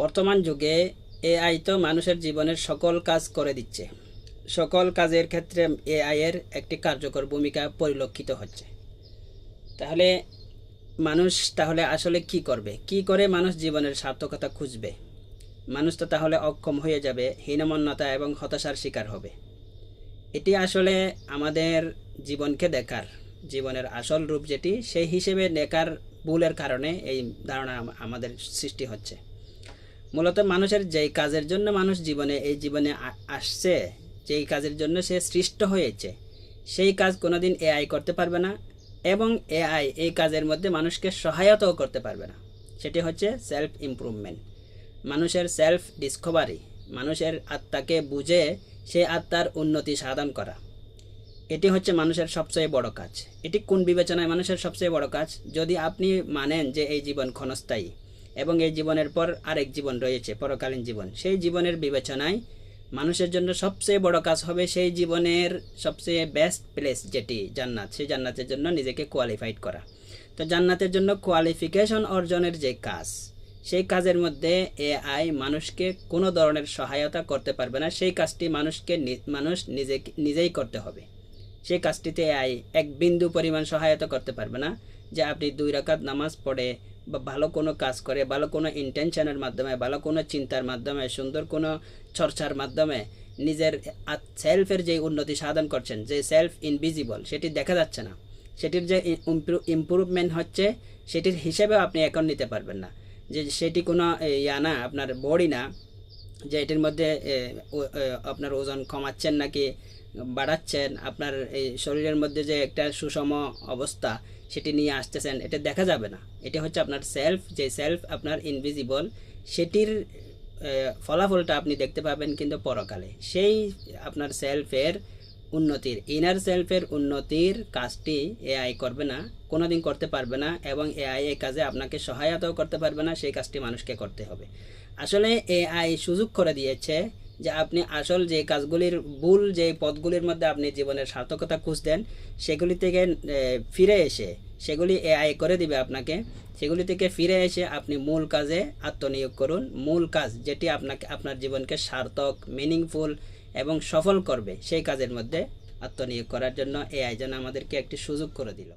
বর্তমান যুগে এআই তো মানুষের জীবনের সকল কাজ করে দিচ্ছে। সকল কাজের ক্ষেত্রে এআই এর একটি কার্যকর ভূমিকা পরিলক্ষিত হচ্ছে। তাহলে মানুষ আসলে কি করবে? কি করে মানুষ জীবনের সার্থকতা খুঁজবে? মানুষ তো তাহলে অক্ষম হয়ে যাবে, হীনমন্যতা এবং হতাশার শিকার হবে। এটি আসলে আমাদের জীবনকে দেখার, জীবনের আসল রূপ যেটি, সেই হিসেবে দেখার ভুলের কারণে এই ধারণা আমাদের সৃষ্টি হচ্ছে। মূলত মানুষের যেই কাজের জন্য মানুষ এই জীবনে আসছে, যেই কাজের জন্য সে সৃষ্ট হয়েছে, সেই কাজ কোনোদিন এআই করতে পারবে না, এবং এআই এই কাজের মধ্যে মানুষকে সহায়তাও করতে পারবে না। সেটি হচ্ছে সেলফ ইমপ্রুভমেন্ট, মানুষের সেলফ ডিসকভারি, মানুষের আত্মাকে বুঝে সেই আত্মার উন্নতি সাধন করা। এটি হচ্ছে মানুষের সবচেয়ে বড় কাজ। এটি কোন বিবেচনায় মানুষের সবচেয়ে বড় কাজ? যদি আপনি মানেন যে এই জীবন ক্ষণস্থায়ী এবং এই জীবনের পর আরেক জীবন রয়েছে, পরকালীন জীবন, সেই জীবনের বিবেচনায় মানুষের জন্য সবচেয়ে বড় কাজ হবে সেই জীবনের সবচেয়ে বেস্ট প্লেস যেটি জান্নাত, সেই জান্নাতের জন্য নিজেকে কোয়ালিফাইড করা। তো জান্নাতের জন্য কোয়ালিফিকেশন অর্জনের যে কাজ, সেই কাজের মধ্যে এআই মানুষকে কোনো ধরনের সহায়তা করতে পারবে না। সেই কাজটি মানুষ নিজেই করতে হবে। সেই কাজটিতে এআই এক বিন্দু পরিমাণ সহায়তা করতে পারবে না। যে আপনি 2 রাকাত নামাজ পড়ে বা ভালো কোনো কাজ করে, ভালো কোনো ইন্টেনশনের মাধ্যমে, ভালো কোনো চিন্তার মাধ্যমে, সুন্দর কোনো চর্চার মাধ্যমে নিজের সেলফের যে উন্নতি সাধন করছেন, যে সেলফ ইনভিজিবল, সেটি দেখা যাচ্ছে না, সেটির যে ইমপ্রুভমেন্ট হচ্ছে, সেটির হিসেবেও আপনি এখন নিতে পারবেন না। যে সেটি কোনো না, আপনার বডি না, যে এটির মধ্যে আপনার ওজন কমাচ্ছেন নাকি বাড়াচ্ছেন, আপনার এই শরীরের মধ্যে যে একটা সুষম অবস্থা সেটি নিয়ে আসতেছেন, এটা দেখা যাবে না। এটা হচ্ছে আপনার সেলফ, যে সেলফ আপনার ইনভিজিবল, সেটির ফলাফলটা আপনি দেখতে পাবেন কিন্তু পরকালে। সেই আপনার সেলফের উন্নতির, ইনার সেলফের উন্নতির কাজটি এআই করবে না, কোনোদিন করতে পারবে না, এবং এআই এই কাজে আপনাকে সহায়তাও করতে পারবে না। সেই কাজটি মানুষকে করতে হবে। আসলে এআই সুযোগ করে দিয়েছে যে আপনি আসল যে কাজগুলির ভুল, যে পথগুলির মধ্যে আপনি জীবনের সার্থকতা খুঁজতেন, সেগুলি থেকে ফিরে এসে, সেগুলি এআই করে দিবে আপনাকে। সেগুলি থেকে ফিরে এসে আপনি মূল কাজে আত্মনিয়োগ করুন। মূল কাজ যেটি আপনার জীবনকে সার্থক, মিনিংফুল এবং সফল করবে, সেই কাজের মধ্যে আত্মনিয়োগ করার জন্য এআই যেন আমাদেরকে একটি সুযোগ করে দিল।